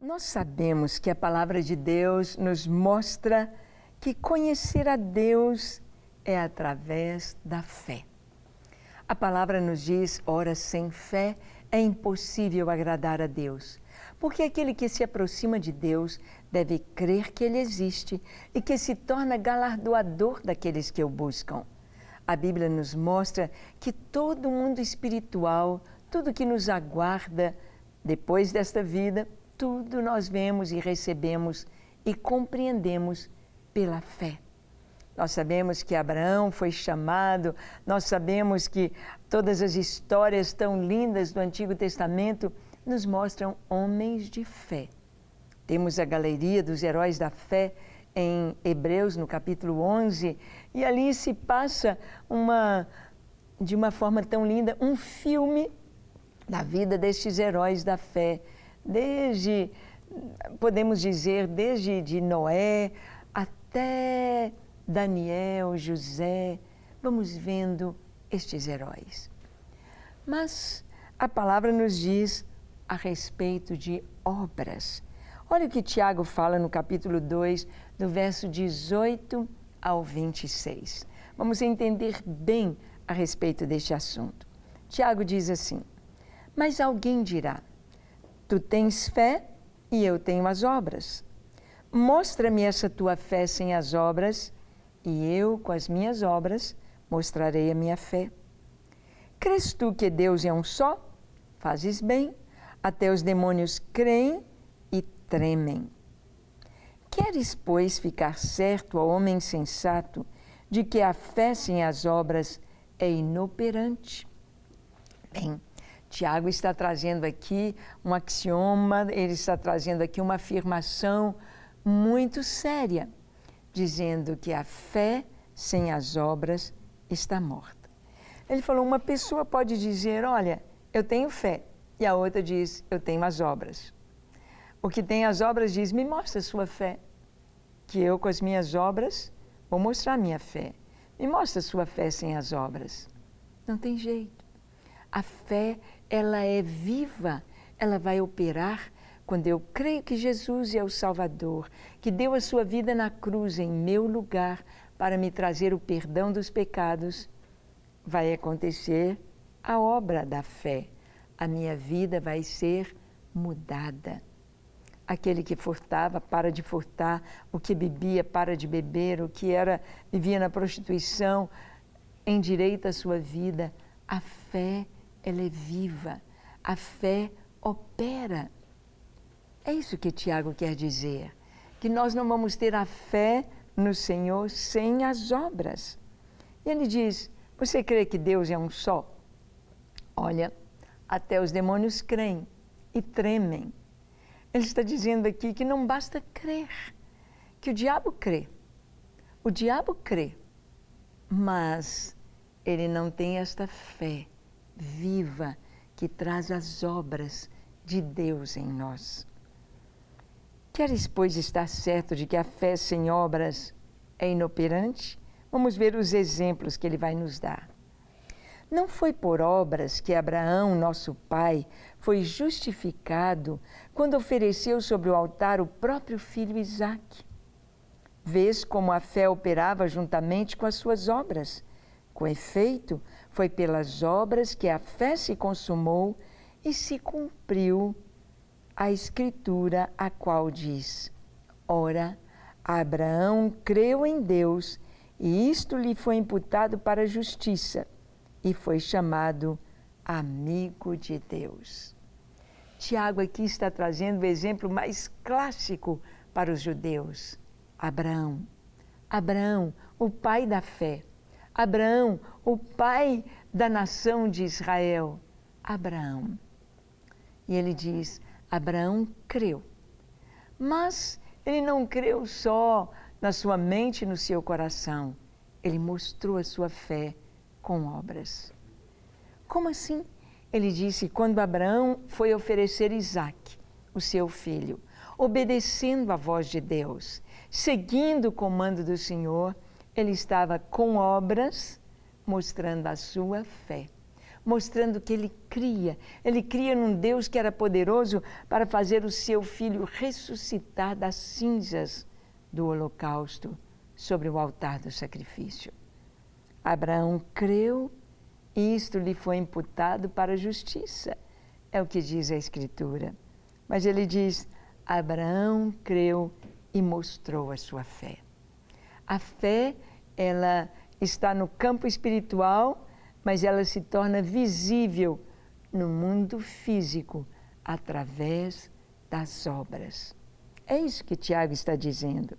Nós sabemos que a palavra de Deus nos mostra que conhecer a Deus é através da fé. A palavra nos diz, ora, sem fé é impossível agradar a Deus, porque aquele que se aproxima de Deus deve crer que Ele existe e que se torna galardoador daqueles que o buscam. A Bíblia nos mostra que todo o mundo espiritual, tudo que nos aguarda depois desta vida, tudo nós vemos e recebemos e compreendemos pela fé. Nós sabemos que Abraão foi chamado, nós sabemos que todas as histórias tão lindas do Antigo Testamento nos mostram homens de fé. Temos a galeria dos heróis da fé em Hebreus, no capítulo 11, e ali se passa de uma forma tão linda, um filme da vida destes heróis da fé, podemos dizer, desde de Noé até Daniel, José, vamos vendo estes heróis. Mas a palavra nos diz a respeito de obras. Olha o que Tiago fala no capítulo 2, do verso 18 ao 26. Vamos entender bem a respeito deste assunto. Tiago diz assim: mas alguém dirá, tu tens fé e eu tenho as obras. Mostra-me essa tua fé sem as obras, e eu, com as minhas obras, mostrarei a minha fé. Crês tu que Deus é um só? Fazes bem, até os demônios creem e tremem. Queres, pois, ficar certo, ó homem sensato, de que a fé sem as obras é inoperante? Bem, Tiago está trazendo aqui um axioma, ele está trazendo aqui uma afirmação muito séria, dizendo que a fé sem as obras está morta. Ele falou, uma pessoa pode dizer, olha, eu tenho fé, e a outra diz, eu tenho as obras. O que tem as obras diz, me mostra a sua fé, que eu com as minhas obras vou mostrar a minha fé. Me mostra a sua fé sem as obras. Não tem jeito. A fé, ela é viva, ela vai operar quando eu creio que Jesus é o Salvador, que deu a sua vida na cruz em meu lugar para me trazer o perdão dos pecados. Vai acontecer a obra da fé. A minha vida vai ser mudada. Aquele que furtava, para de furtar, o que bebia, para de beber, o que vivia na prostituição, endireita a sua vida. A fé, ela é viva, a fé opera. É isso que Tiago quer dizer, que nós não vamos ter a fé no Senhor sem as obras. E ele diz, você crê que Deus é um só? Olha, até os demônios creem e tremem. Ele está dizendo aqui que não basta crer, que o diabo crê. O diabo crê, mas ele não tem esta fé viva que traz as obras de Deus em nós. Queres, pois, estar certo de que a fé sem obras é inoperante? Vamos ver os exemplos que ele vai nos dar. Não foi por obras que Abraão, nosso pai, foi justificado quando ofereceu sobre o altar o próprio filho Isaque. Vês como a fé operava juntamente com as suas obras. Com efeito, foi pelas obras que a fé se consumou e se cumpriu a Escritura, a qual diz, ora, Abraão creu em Deus e isto lhe foi imputado para a justiça e foi chamado amigo de Deus. Tiago aqui está trazendo o exemplo mais clássico para os judeus. Abraão. Abraão, o pai da fé. Abraão, o pai da nação de Israel. Abraão. E ele diz, Abraão creu. Mas ele não creu só na sua mente e no seu coração. Ele mostrou a sua fé com obras. Como assim? Ele disse, quando Abraão foi oferecer Isaque, o seu filho, obedecendo à voz de Deus, seguindo o comando do Senhor, ele estava com obras, mostrando a sua fé. mostrando que ele cria num Deus que era poderoso para fazer o seu filho ressuscitar das cinzas do holocausto sobre o altar do sacrifício. Abraão creu e isto lhe foi imputado para a justiça, é o que diz a Escritura. Mas ele diz, Abraão creu e mostrou a sua fé. A fé, ela está no campo espiritual, mas ela se torna visível no mundo físico através das obras. É isso que Tiago está dizendo.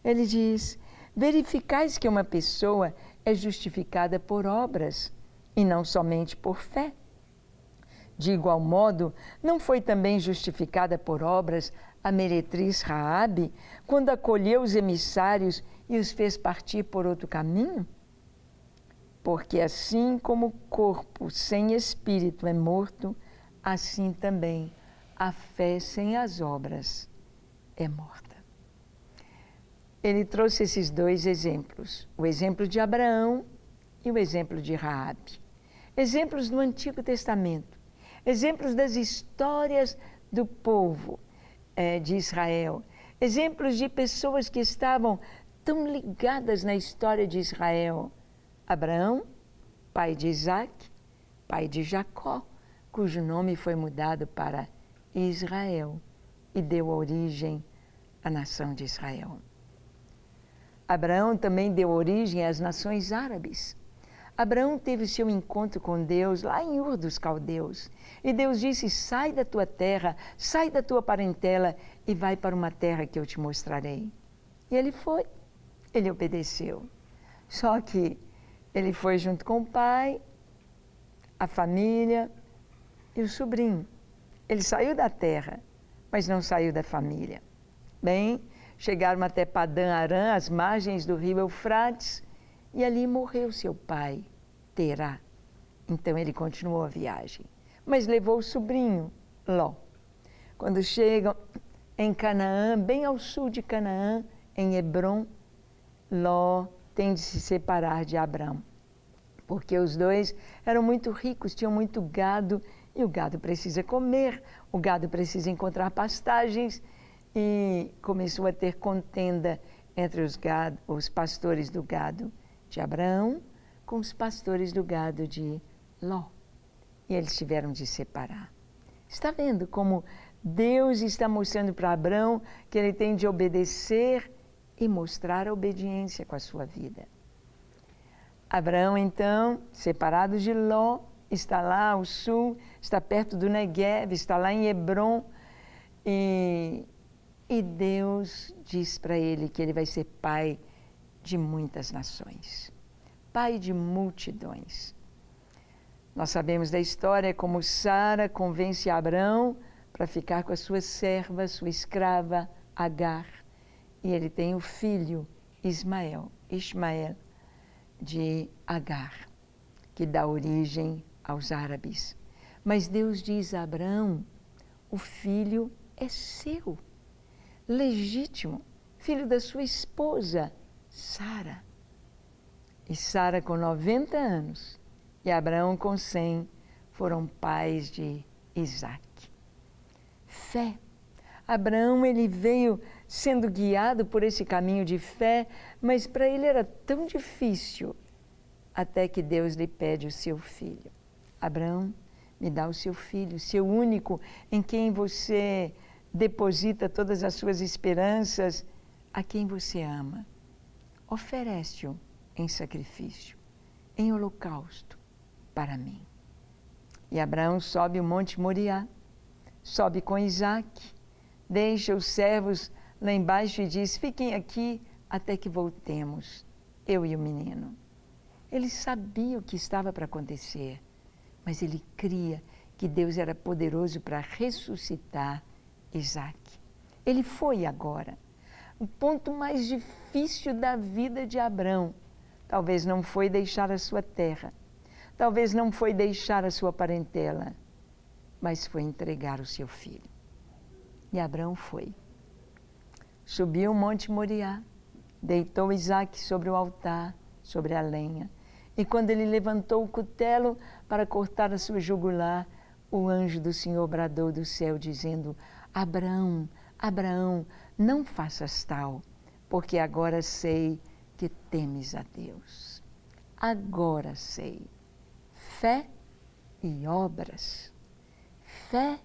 Ele diz, verificais que uma pessoa é justificada por obras e não somente por fé. De igual modo, não foi também justificada por obras a meretriz Raabe, quando acolheu os emissários e os fez partir por outro caminho? Porque assim como o corpo sem espírito é morto, assim também a fé sem as obras é morta. Ele trouxe esses dois exemplos, o exemplo de Abraão e o exemplo de Raabe. Exemplos do Antigo Testamento, exemplos das histórias do povo de Israel, exemplos de pessoas que estavam tão ligadas na história de Israel. Abraão, pai de Isaac, pai de Jacó, cujo nome foi mudado para Israel e deu origem à nação de Israel. Abraão também deu origem às nações árabes. Abraão teve seu encontro com Deus lá em Ur dos Caldeus. E Deus disse, sai da tua terra, sai da tua parentela e vai para uma terra que eu te mostrarei. E ele foi, ele obedeceu. Só que ele foi junto com o pai, a família e o sobrinho. Ele saiu da terra, mas não saiu da família. Bem, chegaram até Padã Arã, às margens do rio Eufrates, e ali morreu seu pai, Terá. Então ele continuou a viagem, mas levou o sobrinho, Ló. Quando chegam em Canaã, bem ao sul de Canaã, em Hebrom, Ló tem de se separar de Abrão, porque os dois eram muito ricos, tinham muito gado, e o gado precisa comer, o gado precisa encontrar pastagens, e começou a ter contenda entre os pastores do gado de Abraão com os pastores do gado de Ló. E eles tiveram de separar. Está vendo como Deus está mostrando para Abraão que ele tem de obedecer e mostrar a obediência com a sua vida. Abraão, então, separado de Ló, está lá ao sul, está perto do Neguev, está lá em Hebrom, e Deus diz para ele que ele vai ser pai de muitas nações, pai de multidões. Nós sabemos da história como Sara convence Abraão para ficar com a sua serva, sua escrava, Agar, e ele tem o filho Ismael, de Agar, que dá origem aos árabes. Mas Deus diz a Abraão, o filho é seu, legítimo, filho da sua esposa, Sara. E Sara, com 90 anos, e Abraão, com 100, foram pais de Isaac. Fé. Abraão, ele veio sendo guiado por esse caminho de fé, mas para ele era tão difícil, até que Deus lhe pede o seu filho. Abraão, me dá o seu filho, seu único, em quem você deposita todas as suas esperanças, a quem você ama. Oferece-o em sacrifício, em holocausto, para mim. E Abraão sobe o Monte Moriá, sobe com Isaac, deixa os servos lá embaixo e diz, fiquem aqui até que voltemos, eu e o menino. Ele sabia o que estava para acontecer, mas ele cria que Deus era poderoso para ressuscitar Isaac. Ele foi agora. O ponto mais difícil da vida de Abraão, talvez não foi deixar a sua terra, talvez não foi deixar a sua parentela, mas foi entregar o seu filho. E Abraão foi. Subiu o Monte Moriá, deitou Isaac sobre o altar, sobre a lenha, E quando ele levantou o cutelo para cortar a sua jugular, o anjo do Senhor bradou do céu, dizendo: Abraão, Abraão, não faças tal, porque agora sei que temes a Deus. Agora sei. Fé e obras. Fé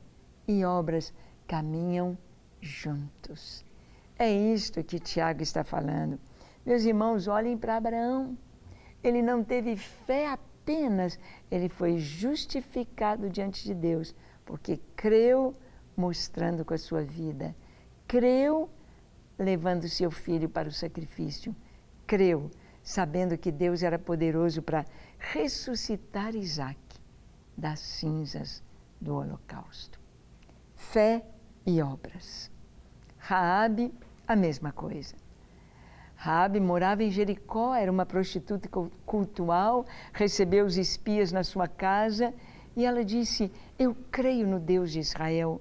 e obras caminham juntos. É isto que Tiago está falando. Meus irmãos, olhem para Abraão. Ele não teve fé apenas, ele foi justificado diante de Deus, porque creu mostrando com a sua vida, creu levando seu filho para o sacrifício, creu sabendo que Deus era poderoso para ressuscitar Isaque das cinzas do holocausto. Fé e obras. Raabe, a mesma coisa. Raabe morava em Jericó, era uma prostituta cultual, recebeu os espias na sua casa e ela disse: eu creio no Deus de Israel,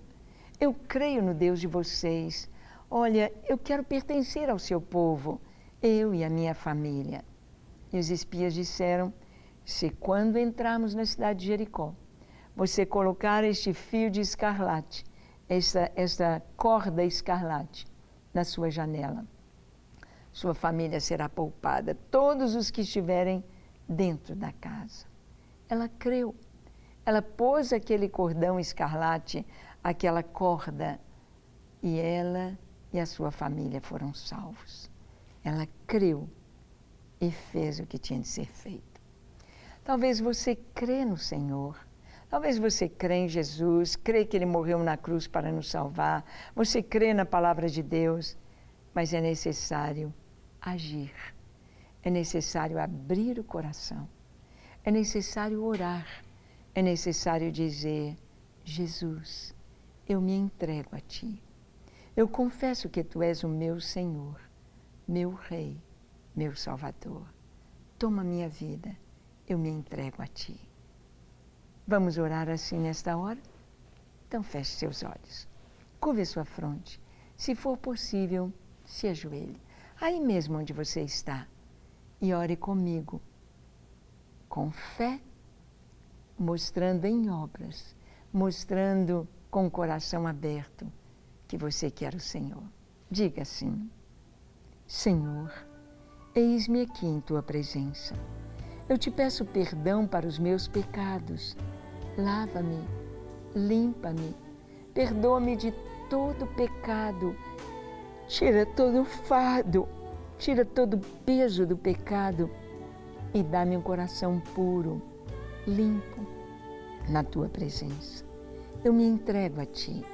eu creio no Deus de vocês. Olha, eu quero pertencer ao seu povo, eu e a minha família. E os espias disseram: se quando entrarmos na cidade de Jericó, você colocar este fio de escarlate, esta corda escarlate na sua janela, sua família será poupada, todos os que estiverem dentro da casa. Ela creu. Ela pôs aquele cordão escarlate, aquela corda, e ela e a sua família foram salvos. Ela creu e fez o que tinha de ser feito. Talvez você crê no Senhor. Talvez você crê em Jesus, crê que Ele morreu na cruz para nos salvar. Você crê na palavra de Deus, mas é necessário agir. É necessário abrir o coração. É necessário orar. É necessário dizer: Jesus, eu me entrego a Ti. Eu confesso que Tu és o meu Senhor, meu Rei, meu Salvador. Toma minha vida, eu me entrego a Ti. Vamos orar assim nesta hora? Então feche seus olhos, curve sua fronte. Se for possível, se ajoelhe, aí mesmo onde você está, e ore comigo, com fé, mostrando em obras, mostrando com o coração aberto que você quer o Senhor. Diga assim: Senhor, eis-me aqui em Tua presença. Eu te peço perdão para os meus pecados. Lava-me, limpa-me, perdoa-me de todo pecado. Tira todo o fardo, tira todo o peso do pecado e dá-me um coração puro, limpo, na Tua presença. Eu me entrego a Ti.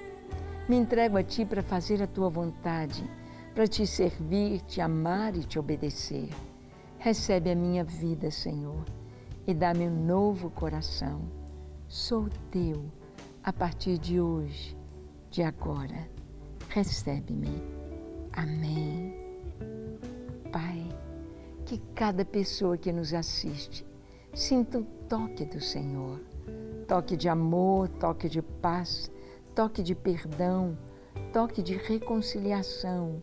Me entrego a Ti para fazer a Tua vontade, para Te servir, Te amar e Te obedecer. Recebe a minha vida, Senhor, e dá-me um novo coração. Sou Teu a partir de hoje, de agora. Recebe-me. Amém. Pai, que cada pessoa que nos assiste sinta o toque do Senhor. Toque de amor, toque de paz, toque de perdão, toque de reconciliação.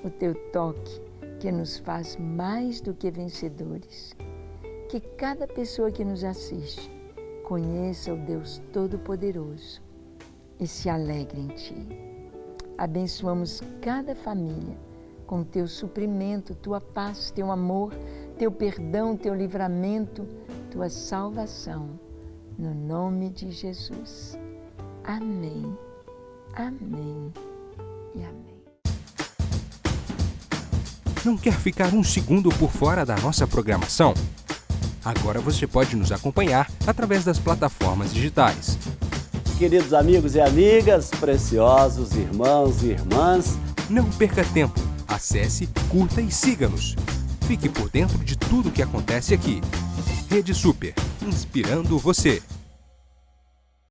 O Teu toque que nos faz mais do que vencedores. Que cada pessoa que nos assiste conheça o Deus Todo-Poderoso e se alegre em Ti. Abençoamos cada família com Teu suprimento, Tua paz, Teu amor, Teu perdão, Teu livramento, Tua salvação, no nome de Jesus. Amém, amém e amém. Não quer ficar um segundo por fora da nossa programação? Agora você pode nos acompanhar através das plataformas digitais. Queridos amigos e amigas, preciosos irmãos e irmãs, não perca tempo. Acesse, curta e siga-nos. Fique por dentro de tudo o que acontece aqui. Rede Super, inspirando você.